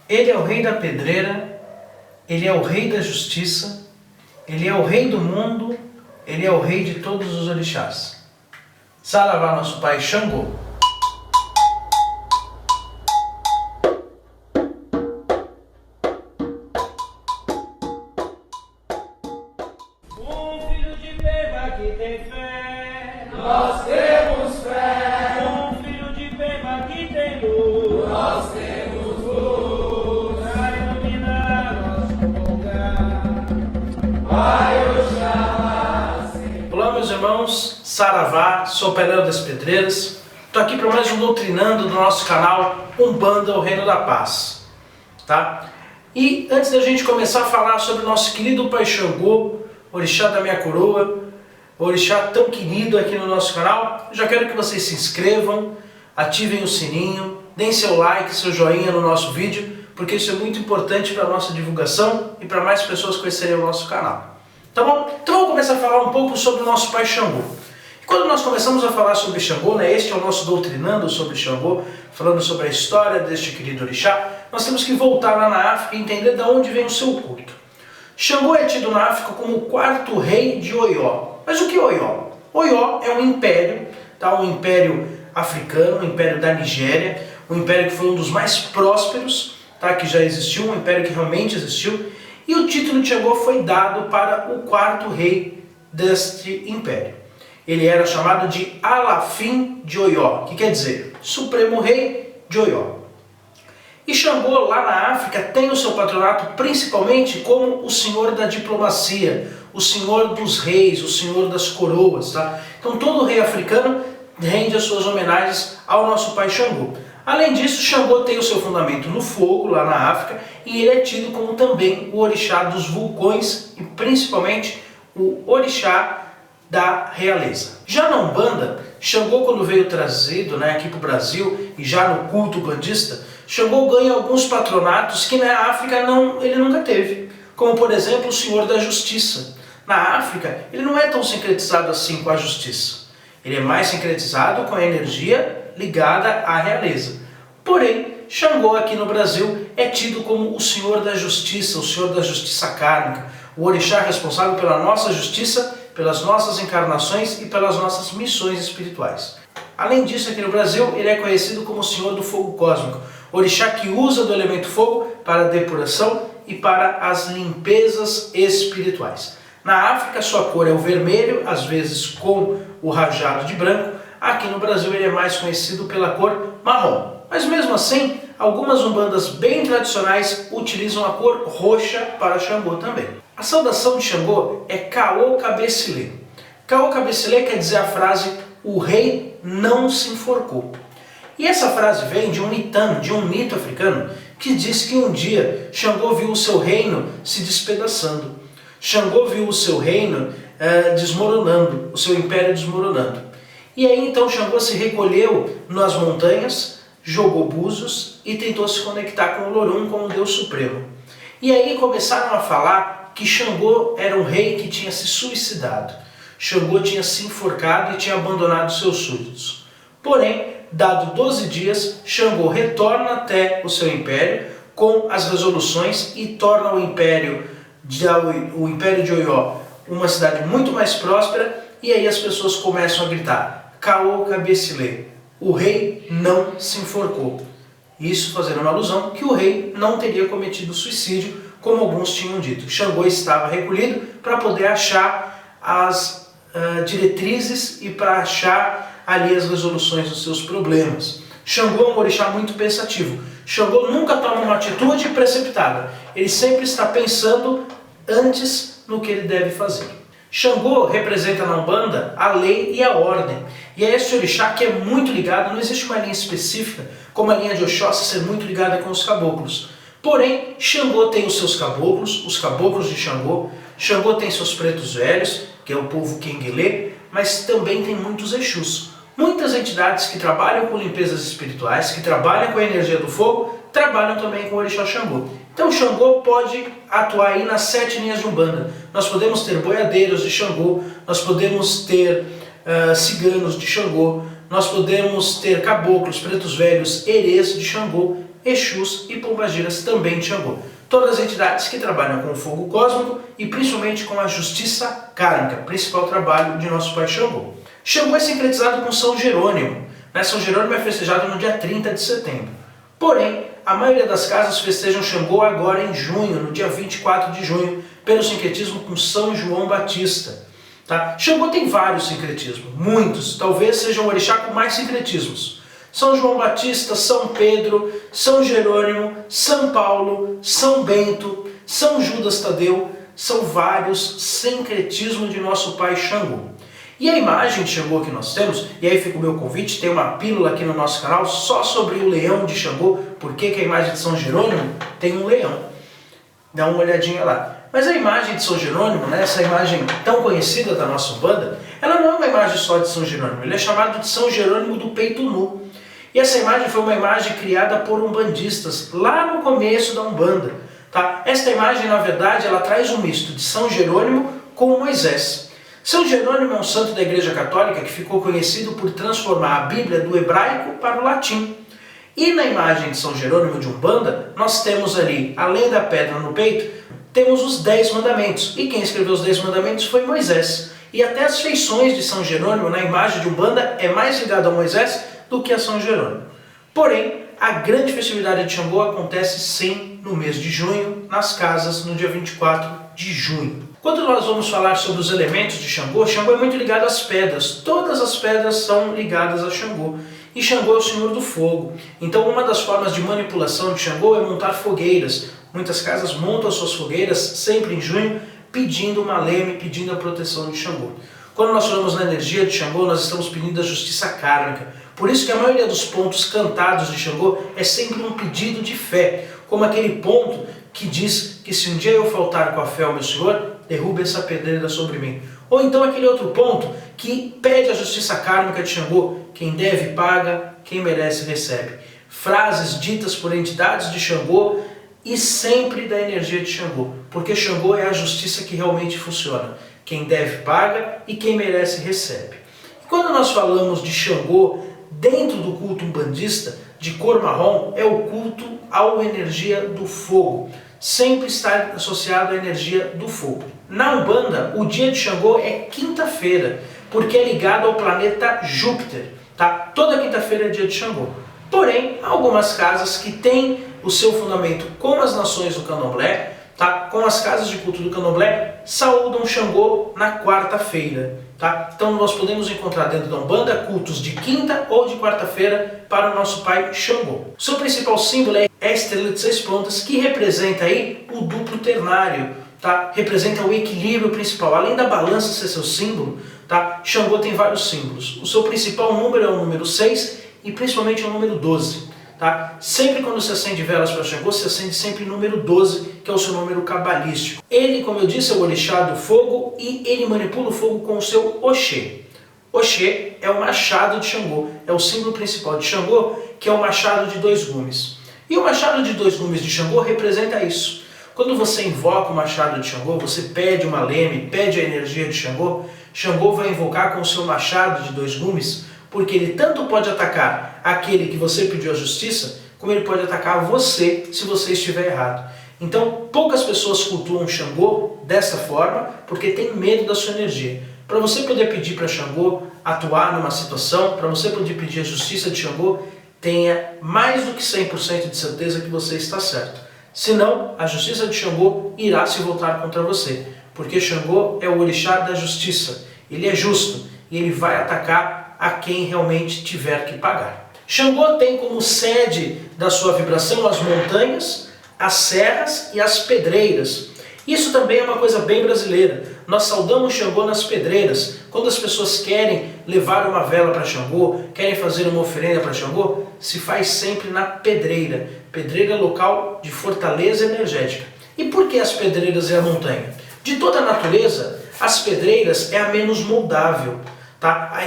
Ele é o rei da pedreira, ele é o rei da justiça, ele é o rei do mundo, ele é o rei de todos os orixás. Saravá, nosso pai Xangô. Um filho de Peba que tem fé, Nós temos fé. um filho de Peba que tem luz, Nós temos luz. pra iluminar nosso lugar. Vai Oxalá. Olá, meus irmãos, Saravá, sou o Pedreiro das Pedreiras. Estou aqui para mais um Doutrinando do nosso canal Umbanda, o Reino da Paz. Tá? E antes da gente começar a falar sobre o nosso querido Pai Xangô, orixá da minha coroa, orixá tão querido aqui no nosso canal, já quero que vocês se inscrevam, ativem o sininho, deem seu like, seu joinha no nosso vídeo, porque isso é muito importante para a nossa divulgação e para mais pessoas conhecerem o nosso canal. Tá bom? Então vamos começar a falar um pouco sobre o nosso Pai Xangô. E quando nós começamos a falar sobre Xangô, né, este é o nosso Doutrinando sobre Xangô, falando sobre a história deste querido orixá, nós temos que voltar lá na África e entender de onde vem o seu culto. Xangô é tido na África como o quarto rei de Oió. Mas o que é Oió? Oió é um império, tá? Um império africano, um império da Nigéria, um império que foi um dos mais prósperos, tá? Que já existiu, um império que realmente existiu, e o título de Xangô foi dado para o quarto rei deste império. Ele era chamado de Alafim de Oió, que quer dizer Supremo Rei de Oió. E Xangô, lá na África, tem o seu patronato principalmente como o senhor da diplomacia, o senhor dos reis, o senhor das coroas. Tá? Então todo rei africano rende as suas homenagens ao nosso pai Xangô. Além disso, Xangô tem o seu fundamento no fogo, lá na África, e ele é tido como também o orixá dos vulcões e principalmente o orixá da realeza. Já na Umbanda, Xangô, quando veio trazido, né, aqui para o Brasil e já no culto bandista, Xangô ganha alguns patronatos que na África ele nunca teve, como por exemplo o Senhor da Justiça. Na África ele não é tão sincretizado assim com a justiça, ele é mais sincretizado com a energia ligada à realeza. Porém, Xangô aqui no Brasil é tido como o Senhor da Justiça, o Senhor da Justiça Kármica, o orixá responsável pela nossa justiça, pelas nossas encarnações e pelas nossas missões espirituais. Além disso, aqui no Brasil, ele é conhecido como o Senhor do Fogo Cósmico, orixá que usa do elemento fogo para a depuração e para as limpezas espirituais. Na África, sua cor é o vermelho, às vezes com o rajado de branco. Aqui no Brasil, ele é mais conhecido pela cor marrom. Mas mesmo assim, algumas umbandas bem tradicionais utilizam a cor roxa para Xangô também. A saudação de Xangô é Caô Cabecilê. Caô Cabecilê quer dizer a frase "o rei não se enforcou". E essa frase vem de um mitano, de um mito africano, que diz que um dia Xangô viu o seu reino se despedaçando. Xangô viu o seu reino desmoronando, o seu império desmoronando. E aí então Xangô se recolheu nas montanhas, jogou búzios e tentou se conectar com o Lorum, como o Deus Supremo. E aí começaram a falar que Xangô era um rei que tinha se suicidado. Xangô tinha se enforcado e tinha abandonado seus súditos. Porém, dado 12 dias, Xangô retorna até o seu império com as resoluções e torna o império de Oió uma cidade muito mais próspera, e aí as pessoas começam a gritar Caô Cabecilê, o rei não se enforcou. Isso fazendo uma alusão que o rei não teria cometido suicídio, como alguns tinham dito. Xangô estava recolhido para poder achar as diretrizes e para achar ali as resoluções dos seus problemas. Xangô é um orixá muito pensativo. Xangô nunca toma uma atitude precipitada. Ele sempre está pensando antes no que ele deve fazer. Xangô representa na Umbanda a lei e a ordem. E é esse orixá que é muito ligado, não existe uma linha específica, como a linha de Oxóssi ser muito ligada com os caboclos. Porém, Xangô tem os seus caboclos, os caboclos de Xangô. Xangô tem seus pretos velhos, que é o povo Quenguelê, mas também tem muitos Exus. Muitas entidades que trabalham com limpezas espirituais, que trabalham com a energia do fogo, trabalham também com o orixá Xangô. Então Xangô pode atuar aí nas 7 linhas de Umbanda. Nós podemos ter boiadeiros de Xangô, nós podemos ter ciganos de Xangô, nós podemos ter caboclos, pretos velhos, herês de Xangô, Exus e Pombagiras também de Xangô. Todas as entidades que trabalham com o fogo cósmico e principalmente com a justiça kármica, principal trabalho de nosso pai Xangô. Xangô é sincretizado com São Jerônimo. São Jerônimo é festejado no dia 30 de setembro. Porém, a maioria das casas festejam Xangô agora em junho, no dia 24 de junho, pelo sincretismo com São João Batista. Xangô tem vários sincretismos, muitos, talvez seja o orixá com mais sincretismos. São João Batista, São Pedro, São Jerônimo, São Paulo, São Bento, São Judas Tadeu, são vários sincretismos de nosso pai Xangô. E a imagem de Xangô que nós temos, e aí fica o meu convite, tem uma pílula aqui no nosso canal só sobre o leão de Xangô, porque que a imagem de São Jerônimo tem um leão. Dá uma olhadinha lá. Mas a imagem de São Jerônimo, essa imagem tão conhecida da nossa Umbanda, ela não é uma imagem só de São Jerônimo, ele é chamado de São Jerônimo do peito nu. E essa imagem foi uma imagem criada por umbandistas, lá no começo da Umbanda. Esta imagem, na verdade, ela traz um misto de São Jerônimo com Moisés. São Jerônimo é um santo da Igreja Católica que ficou conhecido por transformar a Bíblia do hebraico para o latim. E na imagem de São Jerônimo de Umbanda, nós temos ali, além da pedra no peito, temos os 10 mandamentos. E quem escreveu os 10 mandamentos foi Moisés. E até as feições de São Jerônimo na imagem de Umbanda é mais ligada a Moisés do que a São Jerônimo. Porém, a grande festividade de Xangô acontece sim no mês de junho, nas casas, no dia 24 de junho. Quando nós vamos falar sobre os elementos de Xangô, Xangô é muito ligado às pedras. Todas as pedras são ligadas a Xangô. E Xangô é o senhor do fogo. Então uma das formas de manipulação de Xangô é montar fogueiras. Muitas casas montam as suas fogueiras sempre em junho, pedindo uma leme, pedindo a proteção de Xangô. Quando nós falamos na energia de Xangô, nós estamos pedindo a justiça kármica. Por isso que a maioria dos pontos cantados de Xangô é sempre um pedido de fé, como aquele ponto que diz que se um dia eu faltar com a fé ao meu Senhor, derrube essa pedreira sobre mim. Ou então aquele outro ponto que pede a justiça kármica de Xangô, quem deve paga, quem merece recebe. Frases ditas por entidades de Xangô e sempre da energia de Xangô, porque Xangô é a justiça que realmente funciona. Quem deve paga e quem merece recebe. E quando nós falamos de Xangô dentro do culto umbandista, de cor marrom, é o culto à energia do fogo. Sempre está associado à energia do fogo. Na Umbanda, o dia de Xangô é quinta-feira, porque é ligado ao planeta Júpiter. Toda quinta-feira é dia de Xangô. Porém, há algumas casas que têm o seu fundamento com as nações do Candomblé, com as casas de culto do Candomblé, saúdam Xangô na quarta-feira. Então nós podemos encontrar dentro da Umbanda cultos de quinta ou de quarta-feira para o nosso pai Xangô. O seu principal símbolo é a estrela de 6 pontas, que representa aí o duplo ternário, representa o equilíbrio principal. Além da balança ser seu símbolo, Xangô tem vários símbolos. O seu principal número é o número 6 e principalmente o número 12. Sempre quando se acende velas para Xangô, se acende sempre o número 12, que é o seu número cabalístico. Ele, como eu disse, é o orixá do fogo e ele manipula o fogo com o seu Oxê. Oxê é o machado de Xangô, é o símbolo principal de Xangô, que é o machado de 2 gumes. E o machado de 2 gumes de Xangô representa isso. Quando você invoca o machado de Xangô, você pede uma leme, pede a energia de Xangô, Xangô vai invocar com o seu machado de 2 gumes, porque ele tanto pode atacar aquele que você pediu a justiça, como ele pode atacar você se você estiver errado. Então, poucas pessoas cultuam Xangô dessa forma, porque tem medo da sua energia. Para você poder pedir para Xangô atuar numa situação, para você poder pedir a justiça de Xangô, tenha mais do que 100% de certeza que você está certo. Senão, a justiça de Xangô irá se voltar contra você, porque Xangô é o orixá da justiça. Ele é justo e ele vai atacar a quem realmente tiver que pagar. Xangô tem como sede da sua vibração as montanhas, as serras e as pedreiras. Isso também é uma coisa bem brasileira. Nós saudamos Xangô nas pedreiras. Quando as pessoas querem levar uma vela para Xangô, querem fazer uma oferenda para Xangô, se faz sempre na pedreira. Pedreira é local de fortaleza energética. E por que as pedreiras e a montanha? De toda a natureza, as pedreiras é a menos moldável.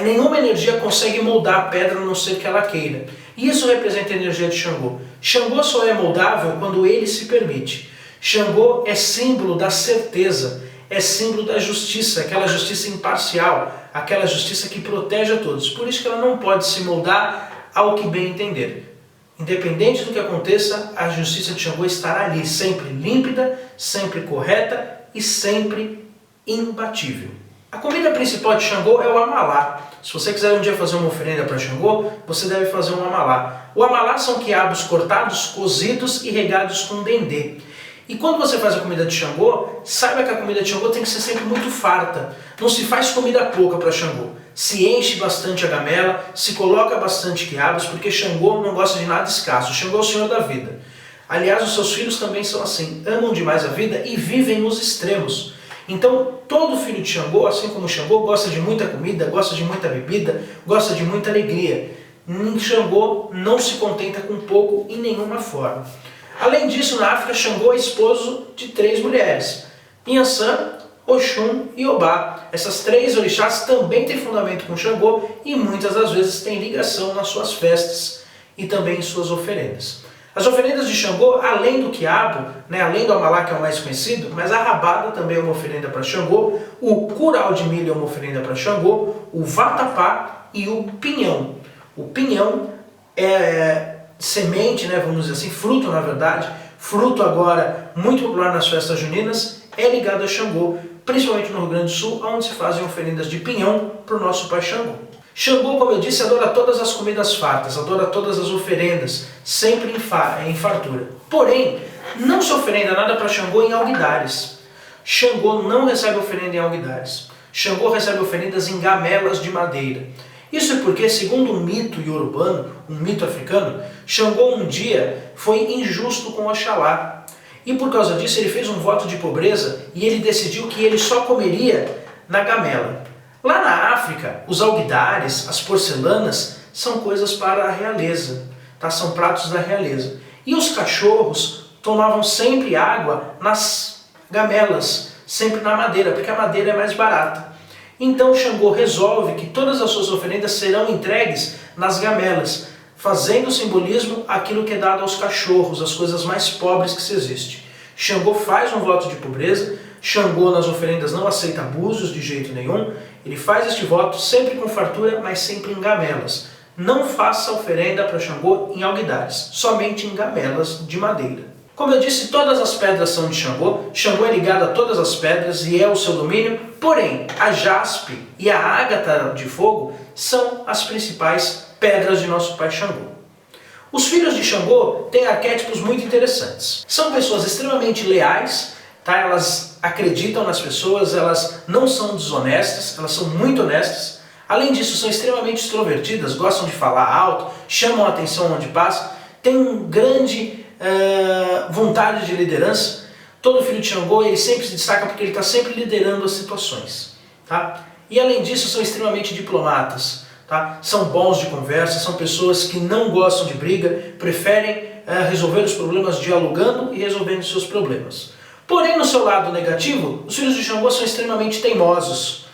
Nenhuma energia consegue moldar a pedra a não ser que ela queira. E isso representa a energia de Xangô. Xangô só é moldável quando ele se permite. Xangô é símbolo da certeza, é símbolo da justiça, aquela justiça imparcial, aquela justiça que protege a todos. Por isso que ela não pode se moldar ao que bem entender. Independente do que aconteça, a justiça de Xangô estará ali, sempre límpida, sempre correta e sempre imbatível. A comida principal de Xangô é o amalá. Se você quiser um dia fazer uma oferenda para Xangô, você deve fazer um amalá. O amalá são quiabos cortados, cozidos e regados com dendê. E quando você faz a comida de Xangô, saiba que a comida de Xangô tem que ser sempre muito farta. Não se faz comida pouca para Xangô. Se enche bastante a gamela, se coloca bastante quiabos, porque Xangô não gosta de nada escasso. Xangô é o senhor da vida. Aliás, os seus filhos também são assim, amam demais a vida e vivem nos extremos. Então, todo filho de Xangô, assim como Xangô, gosta de muita comida, gosta de muita bebida, gosta de muita alegria. Xangô não se contenta com pouco em nenhuma forma. Além disso, na África, Xangô é esposo de 3 mulheres, Inhansã, Oxum e Obá. Essas 3 orixás também têm fundamento com Xangô e muitas das vezes têm ligação nas suas festas e também em suas oferendas. As oferendas de Xangô, além do quiabo, além do amalá, que é o mais conhecido, mas a rabada também é uma oferenda para Xangô, o curau de milho é uma oferenda para Xangô, o vatapá e o pinhão. O pinhão é semente, vamos dizer assim, fruto na verdade, fruto agora muito popular nas festas juninas, é ligado a Xangô, principalmente no Rio Grande do Sul, onde se fazem oferendas de pinhão para o nosso pai Xangô. Xangô, como eu disse, adora todas as comidas fartas, adora todas as oferendas, sempre em fartura. Porém, não se oferenda nada para Xangô em alguidares. Xangô não recebe oferenda em alguidares. Xangô recebe oferendas em gamelas de madeira. Isso é porque, segundo um mito iorubano, um mito africano, Xangô um dia foi injusto com Oxalá. E por causa disso ele fez um voto de pobreza e ele decidiu que ele só comeria na gamela. Lá na África, os alguidares, as porcelanas, são coisas para a realeza, são pratos da realeza. E os cachorros tomavam sempre água nas gamelas, sempre na madeira, porque a madeira é mais barata. Então Xangô resolve que todas as suas oferendas serão entregues nas gamelas, fazendo o simbolismo aquilo que é dado aos cachorros, as coisas mais pobres que se existe. Xangô faz um voto de pobreza, Xangô nas oferendas não aceita abusos de jeito nenhum, ele faz este voto sempre com fartura, mas sempre em gamelas. Não faça oferenda para Xangô em alguidares, somente em gamelas de madeira. Como eu disse, todas as pedras são de Xangô, Xangô é ligado a todas as pedras e é o seu domínio, porém a jaspe e a ágata de fogo são as principais pedras de nosso pai Xangô. Os filhos de Xangô têm arquétipos muito interessantes. São pessoas extremamente leais, elas acreditam nas pessoas, elas não são desonestas, elas são muito honestas. Além disso, são extremamente extrovertidas, gostam de falar alto, chamam a atenção onde passa, têm uma grande vontade de liderança. Todo filho de Xangô ele sempre se destaca porque ele está sempre liderando as situações. E além disso, são extremamente diplomatas. São bons de conversa, são pessoas que não gostam de briga, preferem resolver os problemas dialogando e resolvendo seus problemas. Porém, no seu lado negativo, os filhos de Xangô são extremamente teimosos.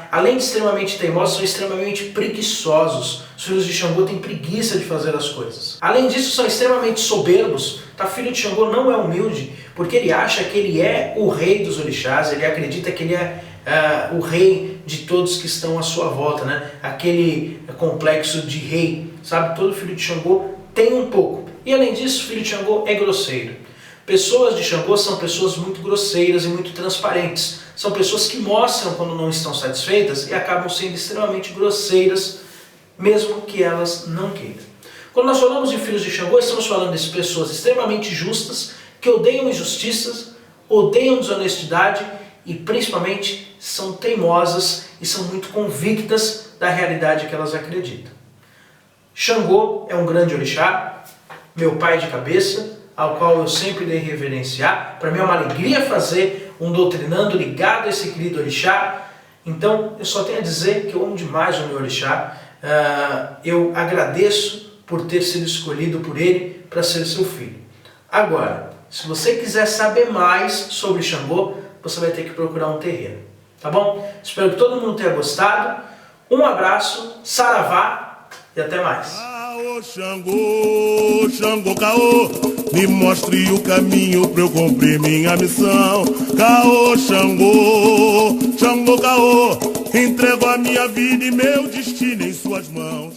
Além de extremamente teimosos, são extremamente preguiçosos. Os filhos de Xangô têm preguiça de fazer as coisas. Além disso, são extremamente soberbos. Filho de Xangô não é humilde, porque ele acha que ele é o rei dos orixás, ele acredita que ele é o rei de todos que estão à sua volta, aquele complexo de rei, todo filho de Xangô tem um pouco. E além disso, filho de Xangô é grosseiro. Pessoas de Xangô são pessoas muito grosseiras e muito transparentes. São pessoas que mostram quando não estão satisfeitas e acabam sendo extremamente grosseiras, mesmo que elas não queiram. Quando nós falamos de filhos de Xangô, estamos falando de pessoas extremamente justas, que odeiam injustiças, odeiam desonestidade e principalmente são teimosas e são muito convictas da realidade que elas acreditam. Xangô é um grande orixá, meu pai de cabeça, ao qual eu sempre irei reverenciar. Para mim é uma alegria fazer um doutrinando ligado a esse querido orixá. Então eu só tenho a dizer que eu amo demais o meu orixá. Eu agradeço por ter sido escolhido por ele para ser seu filho. Agora, se você quiser saber mais sobre Xangô, você vai ter que procurar um terreiro. Tá bom? Espero que todo mundo tenha gostado. Um abraço, saravá e até mais. Xangô, Xangô caô, me mostre o caminho pra eu cumprir minha missão. Caô, Xangô, Xangô caô, entrego a minha vida e meu destino em suas mãos.